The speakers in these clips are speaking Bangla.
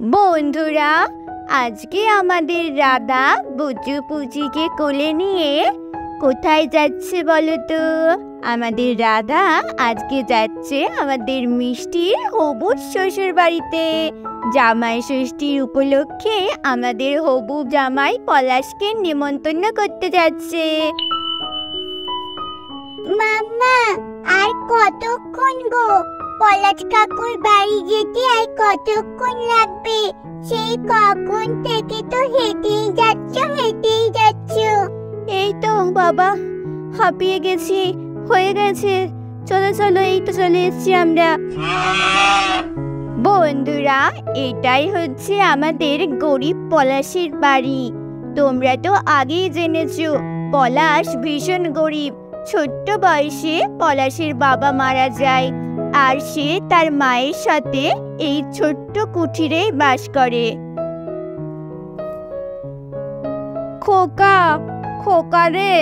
বন্ধুরা, আজকে আমাদের রাধা বুচু পুচিকে কোলে নিয়ে কোথায় যাচ্ছে বলো তো? আমাদের রাধা আজকে যাচ্ছে আমাদের মিষ্টির হবু শ্বশুর বাড়িতে। জামাই ষষ্ঠীর উপলক্ষে আমাদের হবু জামাই পলাশকে নিমন্ত্রণ করতে যাচ্ছে। মাম্মা, আর কতক্ষণ গো? পলাশ কাকুর বাড়ি যেতে আর কতক্ষণ লাগবে? সেই কখন থেকে তো হেঁটেই যাচ্ছ। এই তো বাবা, হাঁপিয়ে গেছি, হয়ে গেছে। চলো চলো, এই তো চলে এসেছি আমরা। বন্ধুরা, এটাই হচ্ছে আমাদের গরিব পলাশের বাড়ি। তোমরা তো আগেই জেনেছো পলাশ ভীষণ গরিব। ছোট্ট বয়সে পলাশের বাবা মারা যায়, আর সে তার মায়ের সাথে এই ছোট্ট কুঠিরে বাস করে। খোকা, খোকা রে,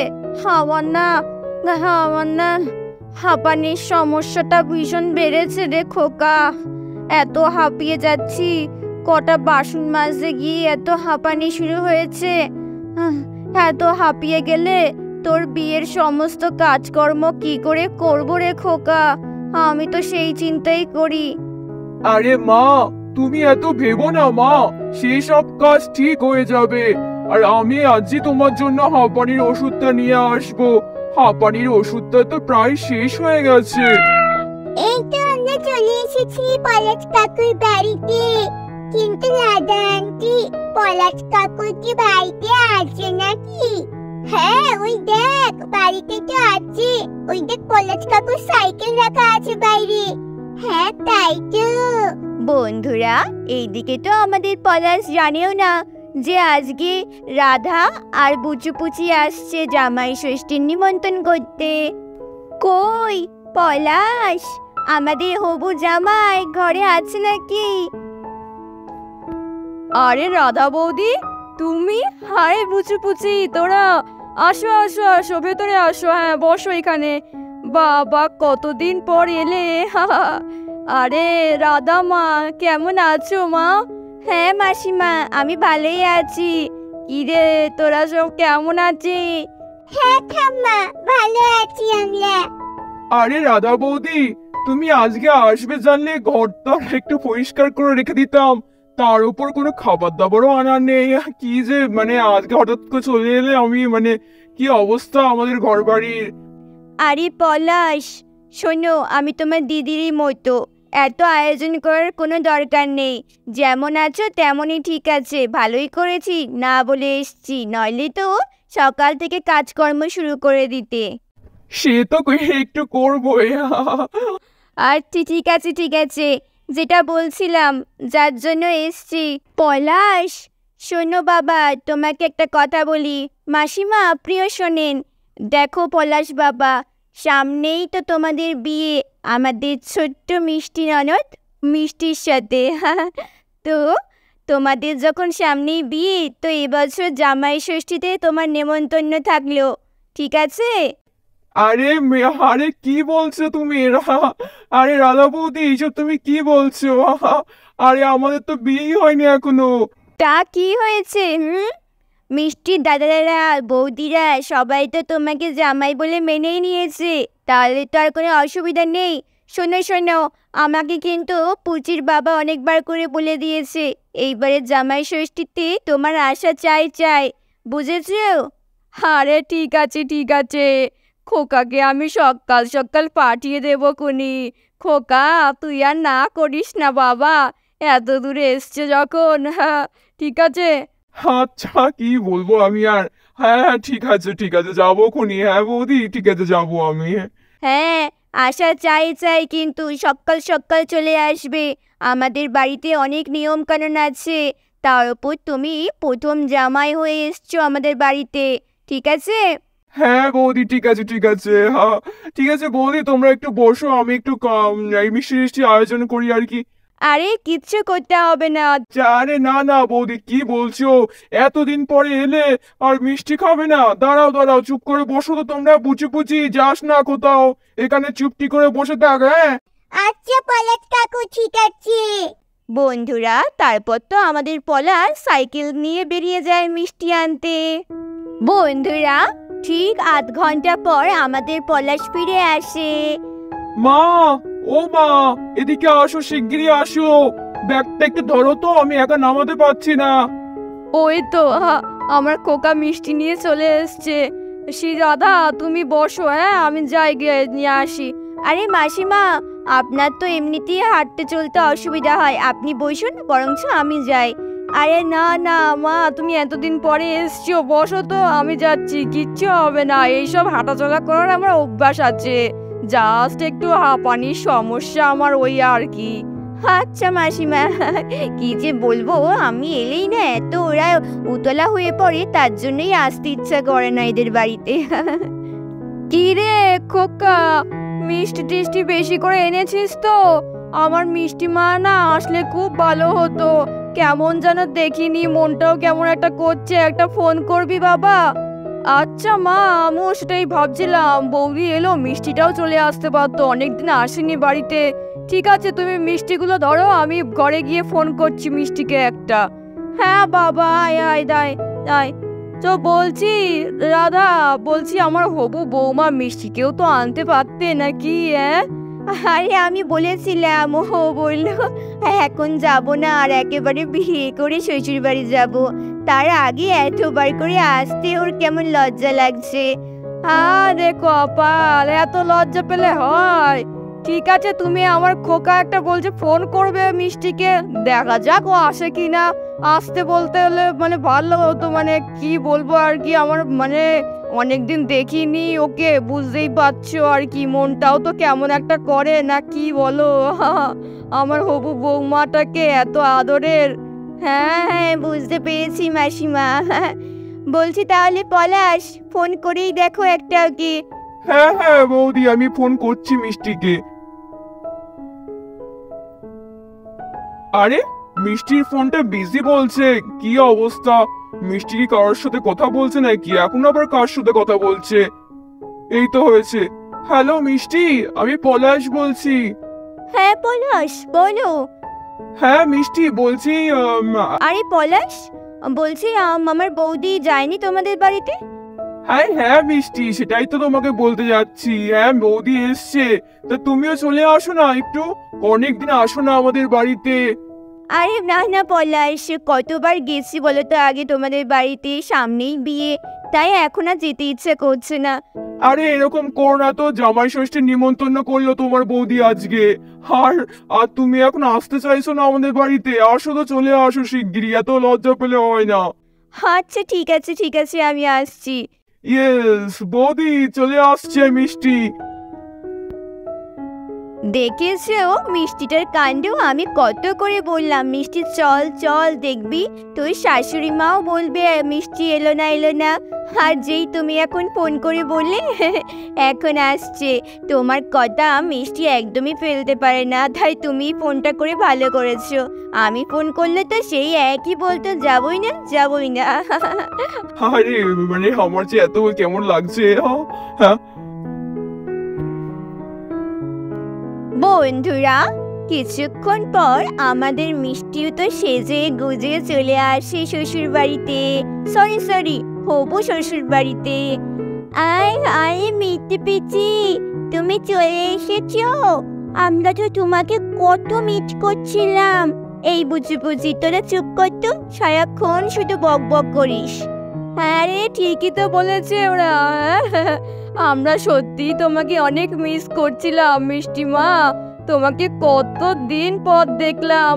আমার না হাঁপানির সমস্যাটা ভীষণ বেড়েছে রে খোকা। এত হাঁপিয়ে যাচ্ছি, কটা বাসন মাজতে গিয়ে এত হাঁপানি শুরু হয়েছে। এত হাঁপিয়ে গেলে তোর বিয়ের সমস্ত কাজকর্ম কি করে করবো রে খোকা? আমি তো সেই চিন্তাই করি। আরে মা, তুমি এত ভেবো না মা, সেই সব কাজ ঠিক হয়ে যাবে। আর আমি আজই তোমার জন্য হাঁপানির ওষুধটা নিয়ে আসবো। হাঁপানির ওষুধটা তো প্রায় শেষ হয়ে গেছে। এই তো আমরা চলে এসেছি পলাশ কাকুর বাড়িতে। কিন্তু রাধা আন্টি, পলাশ কাকুর কি বাড়িতে আছে নাকি? হ্যাঁ, ওই দেখ বাড়িতে তো আছে। ওই দেখ পলাশ কাকুর সাইকেল রাখা আছে বাইরে। হ্যাঁ তাই তো। বন্ধুরা, এইদিকে তো আমাদের পলাশ জানেও না যে আজকে রাধা আর বুচু পুচি আসছে জামাই ষষ্ঠীর নিমন্ত্রণ করতে। কই পলাশ, আমাদের হবু জামাই ঘরে আছে নাকি? আরে রাধা বৌদি, তুমি? হাই বুচু পুচি, তোরা আসো আসো আসো, ভেতরে আসো। হ্যাঁ বসো এখানে। বাবা, কতদিন পর এলে। আরে রাধা মা, কেমন আছো মা? হ্যাঁ মাসিমা, আমি ভালোই আছি। কি রে, তোরা সব কেমন আছিস? হ্যাঁ ঠাম্মা, ভালো আছি আমরা। আরে রাধা বৌদি, তুমি আজকে আসবে জানলে ঘরটা একটু পরিষ্কার করে রেখে দিতাম। তার উপর কোনো খাবার দাবারও আনার নেই। কি যে আজকে হঠাৎ করে চলে এলে, আমি কি অবস্থা আমাদের ঘর বাড়ির। আরে পলাশ, শোনো, আমি তোমার দিদিরই মতো। এত আয়োজন করার কোনো দরকার নেই। যেমন আছো তেমনই ঠিক আছে। ভালোই করেছি না বলে এসছি, নইলে তো সকাল থেকে কাজকর্ম শুরু করে দিতে। সে তো একটু করবোই। আর ঠিক আছে ঠিক আছে, যেটা বলছিলাম, যার জন্য এসছি। পলাশ, শোনো বাবা, তোমাকে একটা কথা বলি। মাসিমা আপনিও শোনেন। দেখো পলাশ বাবা, সামনেই তো তোমাদের বিয়ে আমাদের ছোট্ট মিষ্টি ননদ মিষ্টির সাথে। তো তোমাদের যখন সামনেই বিয়ে, তো এবছর জামাই ষষ্ঠীতে তোমার নেমন্তন্ন থাকলো, ঠিক আছে? আরে আরে কি বলছো তুমি? আরে রাধা বৌদি, এইসব তুমি কি বলছো? আরে আমাদের তো বিয়েই হয়নি এখনো। তা কি হয়েছে? মিষ্টির দাদারা বৌদিরা সবাই তো তোমাকে জামাই বলে মেনেই নিয়েছে, তাহলে তো আর কোনো অসুবিধা নেই। শোনো শোনো, আমাকে কিন্তু পুচির বাবা অনেকবার করে বলে দিয়েছে এইবারে জামাই ষষ্ঠীতে তোমার আশা চাই চাই, বুঝেছো? আরে ঠিক আছে ঠিক আছে, খোকাকে আমি সকাল সকাল পাঠিয়ে দেবো খুনি। খোকা, তুই আর না করিস না বাবা, এত দূরে এসছে যখন। ঠিক আছে। আচ্ছা, কি বলবো আমি আর। হ্যাঁ ঠিক আছে ঠিক আছে, যাবো খুনি। হ্যাঁ বৌদি, ঠিক আছে যাবো আমি। হ্যাঁ, আশা চাই চাই, কিন্তু সকাল সকাল চলে আসবে। আমাদের বাড়িতে অনেক নিয়ম কানুন আছে, তার উপর তুমি প্রথম জামাই হয়ে এসছো আমাদের বাড়িতে, ঠিক আছে? হ্যাঁ বৌদি, ঠিক আছে ঠিক আছে। হ্যাঁ ঠিক আছে বৌদি, তোমরা একটু বসো, আমি একটু এই মিষ্টি মিষ্টি আয়োজন করি আর কি। আরে কিচ্ছু করতে হবে না। আরে না না বৌদি, কি বলছো? এতদিন পরে এলে আর মিষ্টি খাবে না? দাঁড়াও দাঁড়াও, চুপ করে বসো তো তোমরা। বুঝি বুঝি যাস না কোথাও, এখানে চুপটি করে বসে থাক। হ্যাঁ আচ্ছা পলাশ কাকু, ঠিক আছে। বন্ধুরা, তারপর তো আমাদের পলাশ সাইকেল নিয়ে বেরিয়ে যায় মিষ্টি আনতে। বন্ধুরা, ঠিক আধ ঘন্টা পর আমাদের পলাশ ফিরে আসে। মা, ও মা, এদিকে আসো, শিগগিরই আসো। ব্যাগটা একটু ধরো তো, আমি একা নামাতে পারছি না। ওই তো আমার খোকা মিষ্টি নিয়ে চলে এসছে। রাধা, তুমি বসো, হ্যাঁ আমি যাই গিয়ে নিয়ে আসি। আরে মাসিমা, আপনার তো এমনিতেই হাঁটতে চলতে অসুবিধা হয়, আপনি বসুন, বরঞ্চ আমি যাই। আরে না না মা, তুমি এতদিন পরে এসছো, বসো তো, আমি যাচ্ছি, কিচ্ছু হবে না। এইসব হাঁটাচলা করার আমার অভ্যাস আছে, জাস্ট একটু হাঁপানির সমস্যা আমার, ওই আর কি। আচ্ছা মাসিমা, কি যে বলবো, আমি এলেই না এত ওরা উতলা হয়ে পড়ে, তার জন্যই আসতে ইচ্ছা করে না এদের বাড়িতে। কি রে খোকা, মিষ্টি টিষ্টি বেশি করে এনেছিস তো? আমার মিষ্টি মা না আসলে খুব ভালো হতো, কেমন যেন দেখিনি, মনটাও কেমন একটা করছে। একটা ফোন করবি বাবা? আচ্ছা মা, আমিও সেটাই ভাবছিলাম, বৌদি এলো মিষ্টিটাও চলে আসতে পারতো, অনেকদিন আসেনি বাড়িতে। ঠিক আছে, তুমি মিষ্টিগুলো ধরো, আমি ঘরে গিয়ে ফোন করছি মিষ্টিকে একটা। হ্যাঁ বাবা, আয় আয়, দায় দায়। তো বলছি রাধা, বলছি আমার হবু বৌমা মিষ্টিকেও তো আনতে পারতে নাকি? আরে আমি বলেছিলাম, ও বললো এখন যাব না, আর একেবারে বিয়ে করে শ্বশুর বাড়ি যাব, তার আগে এতবার করে আসতে ওর কেমন লজ্জা লাগছে। আরে কপাল, এত লজ্জা পেলে হয়? ঠিক আছে, তুমি আমার খোকা একটা বলছে ফোন করবে মিষ্টিকে, দেখা যাক ও আসে কিনা। আসতে বলতে হলে মানে ভালো হতো, মানে কি বলবো আর কি, আমার মানে অনেকদিন দেখিনি ওকে, বুঝতেই পারছো আর কি, মনটাও তো কেমন একটা করে না, কি বলো? আমার হবু বৌমাটাকে এত আদরের। হ্যাঁ হ্যাঁ, বুঝতে পেরেছি মাসিমা। বলছি তাহলে পলাশ, ফোন করেই দেখো একটা কি। হ্যাঁ হ্যাঁ বৌদি, আমি ফোন করছি মিষ্টিকে। আরে, মিষ্টির ফোনটা বিজি বলছে, কি অবস্থা? মিষ্টি কি কারোর সাথে কথা বলছে নাকি? এখন আবার কার সাথে কথা বলছে? এই তো হয়েছে। হ্যালো মিষ্টি, আমি পলাশ বলছি। হ্যাঁ পলাশ, বলো। হ্যাঁ মিষ্টি বলছি, আরে পলাশ, বলছি আমার বৌদি যায়নি তোমাদের বাড়িতে? হ্যাঁ হ্যাঁ মিষ্টি, সেটাই তো তোমাকে বলতে যাচ্ছি। হ্যাঁ, বৌদি এসছে, তা তুমিও চলে আসো না একটু, অনেকদিন আসো না আমাদের বাড়িতে। আরে না না পলাশ, কতবার গেছি বলো তো আগে তোমাদের বাড়িতে, সামনেই বিয়ে, তাই এখন আর যেতে ইচ্ছে করছে না। আরে এরকম করো না তো, জামাই ষষ্ঠীর নিমন্ত্রণ করলো তোমার বৌদি আজকে, আর আর তুমি এখন আসতে চাইছো না আমাদের বাড়িতে? আসো তো, চলে আসো শিগগিরই, এত লজ্জা পেলে হয় না। আচ্ছা ঠিক আছে ঠিক আছে, আমি আসছি। ইয়েস বৌদি, চলে আসছে মিষ্টি। দেখেছো মিষ্টিটার কাণ্ড, আমি কত করে বললাম মিষ্টি চল চল, দেখবি তুই শাশুড়ি মাও বলবে মিষ্টি এলো না এলো না, আর যেই তুমি এখন ফোন করে বললে এখন আসছে। তোমার কথা মিষ্টি একদমই ফেলতে পারে না, তাই তুমি ফোনটা করে ভালো করেছো। আমি ফোন করলে তো সেই একই বলতো, যাবই না যাবই না। আরে মানে আমার যে এত কেমন লাগছে। হ্যাঁ বন্ধুরা, কিছুক্ষণ পর আমাদের মিষ্টিও তো সেজে গুজে চলে আসে শ্বশুর বাড়িতে, সরি হবু শ্বশুর বাড়িতে। আয় আয় মিষ্টি পিচি, তুমি চলে এসেছো? আমরা তো তোমাকে কত মিট করছিলাম। এই বুঝি বুঝি, তোরা চুপ করতো, সারাক্ষণ শুধু বক বক করিস। হ্যাঁ রে, ঠিকই তো বলেছে ওরা, আমরা সত্যি তোমাকে অনেক মিস করছিলাম মিষ্টি মা, তোমাকে কত দিন পর দেখলাম।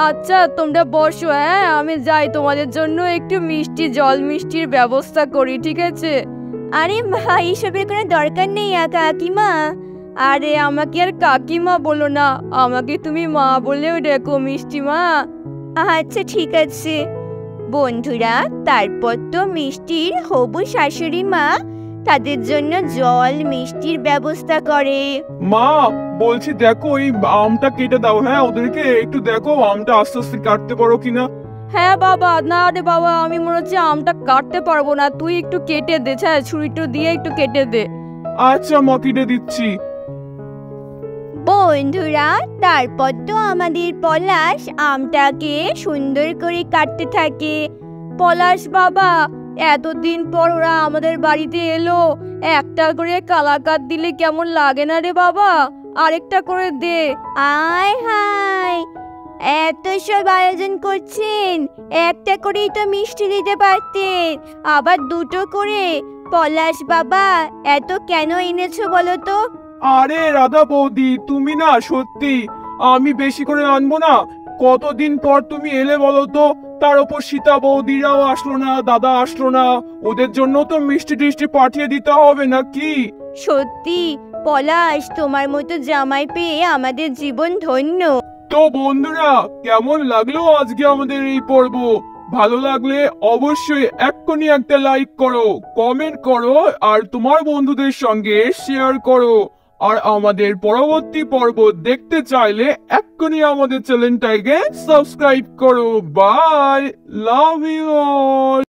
আচ্ছা তোমরা বসো, হ্যাঁ আমি যাই, তোমাদের জন্য একটু মিষ্টি জল মিষ্টির ব্যবস্থা করি, ঠিক আছে? আরে মা, এইসবের কোনো দরকার নেই কাকিমা। আরে আমাকে আর কাকিমা বলো না, আমাকে তুমি মা বলেও ডেকো মিষ্টি মা। আচ্ছা ঠিক আছে। বন্ধুরা, তারপর তো মিষ্টির হবু শাশুড়ি মা তাদের জন্য জল মিষ্টির ব্যবস্থা করে। মা বলছি, দেখো এই আমটা কেটে দাও। হ্যাঁ, ওদেরকে একটু দেখো আমটা আস্তে আস্তে কাটতে পারো কিনা। হ্যাঁ বাবা, না রে বাবা, আমি মনে হচ্ছে আমটা কাটতে পারবো না, তুই একটু কেটে দে, ছুরিটা দিয়ে একটু কেটে দে। আচ্ছা মা, কেটে দিচ্ছি। বন্ধুরা, তারপর তো আমাদের পলাশ আমটাকে সুন্দর করে কাটতে থাকে। পলাশ বাবা, এতদিন পর ওরা আমাদের বাড়িতে এলো, একটা করে কালাকাত দিলে কেমন লাগে না রে বাবা? আরেকটা করে দে। আয় হায়, এত সব আয়োজন করছেন, একটা করেই তো মিষ্টি দিতে পারতেন, আবার দুটো করে। পলাশ বাবা, এত কেন এনেছো বলো তো? আরে রাধা বৌদি, তুমি না সত্যি, আমি বেশি করে আনবো না। কতদিন পর তুমি এলে বলো তো, তার উপর সীতা বৌদিরাও আসলো না, দাদা আসলো না, ওদের জন্য তো মিষ্টি টিষ্টি পাঠিয়ে দিতে হবে নাকি? সত্যি পলাশ, তোমার মতো জামাই পেয়ে আমাদের জীবন ধন্য। তো বন্ধুরা, কেমন লাগলো আজকে আমাদের এই পর্ব? ভালো লাগলে অবশ্যই এক্ষুনি একটা লাইক করো, কমেন্ট করো, আর তোমার বন্ধুদের সঙ্গে শেয়ার করো। আর আমাদের পরবর্তী পর্ব দেখতে চাইলে এক্ষুনি আমাদের চ্যানেলটাকে সাবস্ক্রাইব করো। Bye, love you all.